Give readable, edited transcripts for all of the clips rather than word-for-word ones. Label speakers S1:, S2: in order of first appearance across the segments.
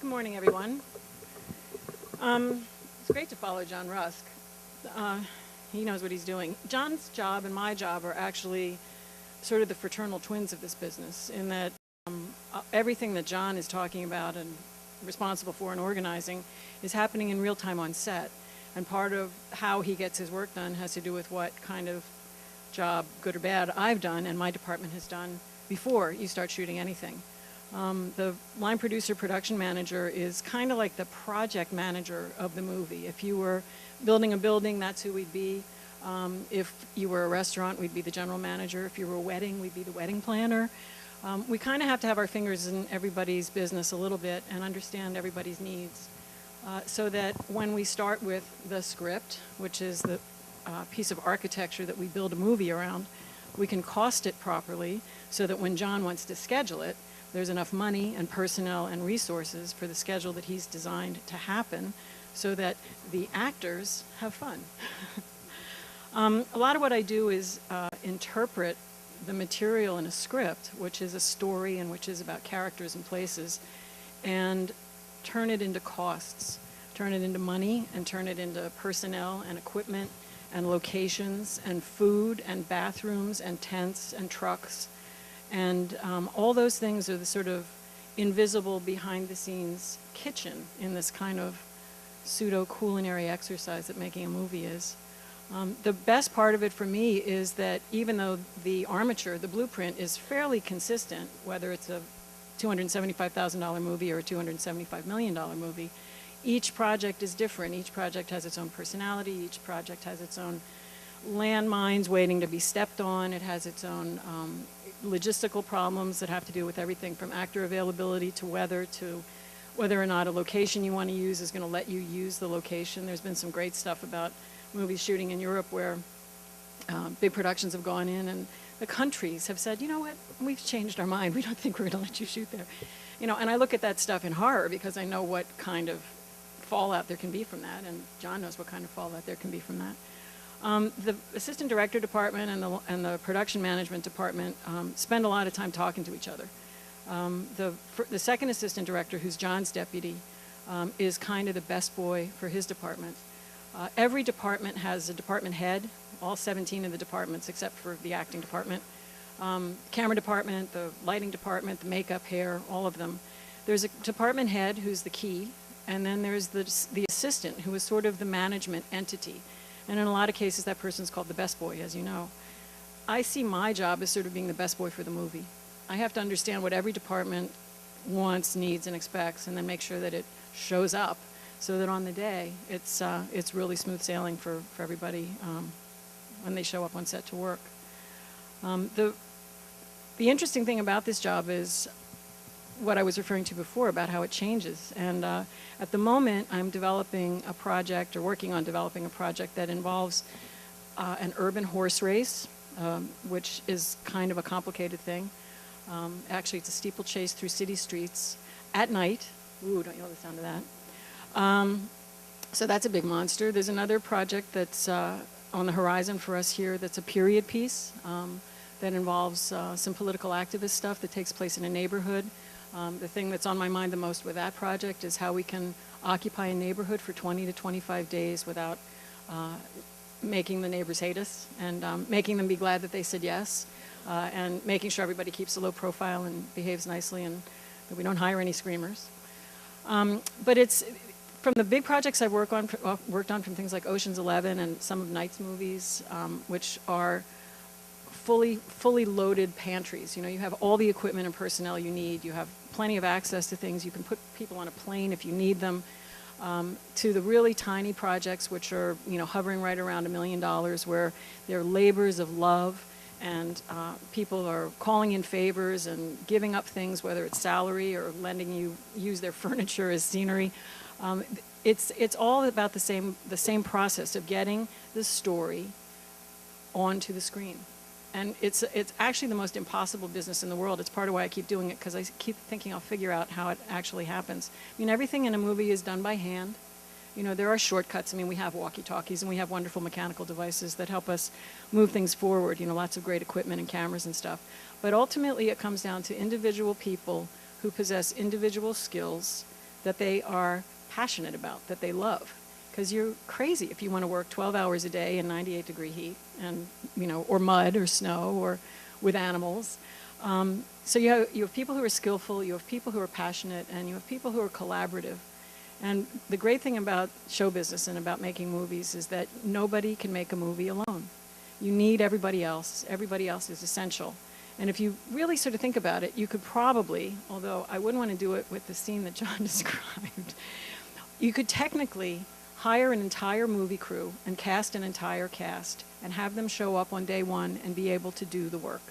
S1: morning, everyone. It's great to follow John Rusk. He knows what he's doing. John's job and my job are actually sort of the fraternal twins of this business, in that everything that John is talking about and responsible for and organizing is happening in real time on set. And part of how he gets his work done has to do with what kind of job, good or bad, I've done and my department has done before you start shooting anything. The line producer production manager is kind of like the project manager of the movie. If you were building a building, that's who we'd be. If you were a restaurant, we'd be the general manager. If you were a wedding, we'd be the wedding planner. We kind of have to have our fingers in everybody's business a little bit and understand everybody's needs, so that when we start with the script, which is the piece of architecture that we build a movie around, we can cost it properly so that when John wants to schedule it, there's enough money and personnel and resources for the schedule that he's designed to happen so that the actors have fun. A lot of what I do is interpret the material in a script, which is a story and which is about characters and places, and turn it into costs, turn it into money, and turn it into personnel and equipment and locations and food and bathrooms and tents and trucks. And all those things are the sort of invisible behind-the-scenes kitchen in this kind of pseudo-culinary exercise that making a movie is. The best part of it for me is that even though the armature, the blueprint, is fairly consistent, whether it's a $275,000 movie or a $275 million movie, each project is different. Each project has its own personality. Each project has its own landmines waiting to be stepped on. It has its own logistical problems that have to do with everything from actor availability to weather to whether or not a location you want to use is going to let you use the location. There's been some great stuff about movies shooting in Europe where big productions have gone in and the countries have said, you know what, we've changed our mind. We don't think we're going to let you shoot there. You know, and I look at that stuff in horror because I know what kind of fallout there can be from that, and John knows what kind of fallout there can be from that. The assistant director department and the production management department spend a lot of time talking to each other. The second assistant director, who's John's deputy, is kind of the best boy for his department. Every department has a department head, all 17 of the departments except for the acting department. Camera department, the lighting department, the makeup, hair, all of them. There's a department head who's the key, and then there's the assistant who is sort of the management entity. And in a lot of cases, that person's called the best boy, as you know. I see my job as sort of being the best boy for the movie. I have to understand what every department wants, needs, and expects, and then make sure that it shows up so that on the day, it's really smooth sailing for everybody when they show up on set to work. The interesting thing about this job is what I was referring to before about how it changes. And at the moment, I'm developing a project, or working on developing a project that involves an urban horse race, which is kind of a complicated thing. Actually, it's a steeplechase through city streets at night. Ooh, don't you love the sound of that? So that's a big monster. There's another project that's on the horizon for us here that's a period piece that involves some political activist stuff that takes place in a neighborhood. The thing that's on my mind the most with that project is how we can occupy a neighborhood for 20 to 25 days without making the neighbors hate us, and making them be glad that they said yes, and making sure everybody keeps a low profile and behaves nicely, and that we don't hire any screamers. But it's from the big projects I've worked on from things like Ocean's 11 and some of Knight's movies, which are fully loaded pantries. You know, you have all the equipment and personnel you need. You have plenty of access to things. You can put people on a plane if you need them. To the really tiny projects, which are, you know, hovering right around $1 million, where they're labors of love, and people are calling in favors and giving up things, whether it's salary or lending you use their furniture as scenery. It's all about the same process of getting the story onto the screen. And it's actually the most impossible business in the world. It's part of why I keep doing it, because I keep thinking I'll figure out how it actually happens. I mean, everything in a movie is done by hand. You know, there are shortcuts. I mean, we have walkie-talkies and we have wonderful mechanical devices that help us move things forward, you know, lots of great equipment and cameras and stuff. But ultimately, it comes down to individual people who possess individual skills that they are passionate about, that they love. Because you're crazy if you want to work 12 hours a day in 98-degree heat, and or mud or snow or with animals. So you have people who are skillful, you have people who are passionate, and you have people who are collaborative. And the great thing about show business and about making movies is that nobody can make a movie alone. You need everybody else. Everybody else is essential. And if you really sort of think about it, you could probably, although I wouldn't want to do it with the scene that John described, you could technically hire an entire movie crew and cast an entire cast and have them show up on day one and be able to do the work.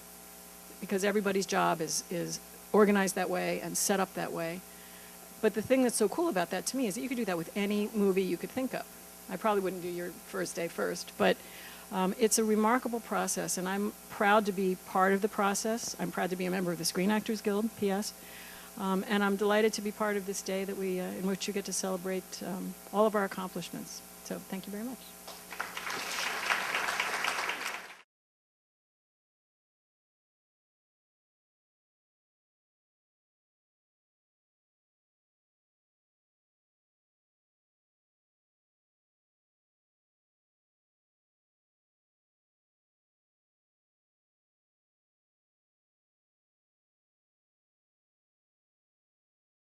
S1: Because everybody's job is organized that way and set up that way. But the thing that's so cool about that to me is that you could do that with any movie you could think of. I probably wouldn't do your first day first, but it's a remarkable process, and I'm proud to be part of the process. I'm proud to be a member of the Screen Actors Guild, P.S., and I'm delighted to be part of this day that in which you get to celebrate all of our accomplishments. So thank you very much.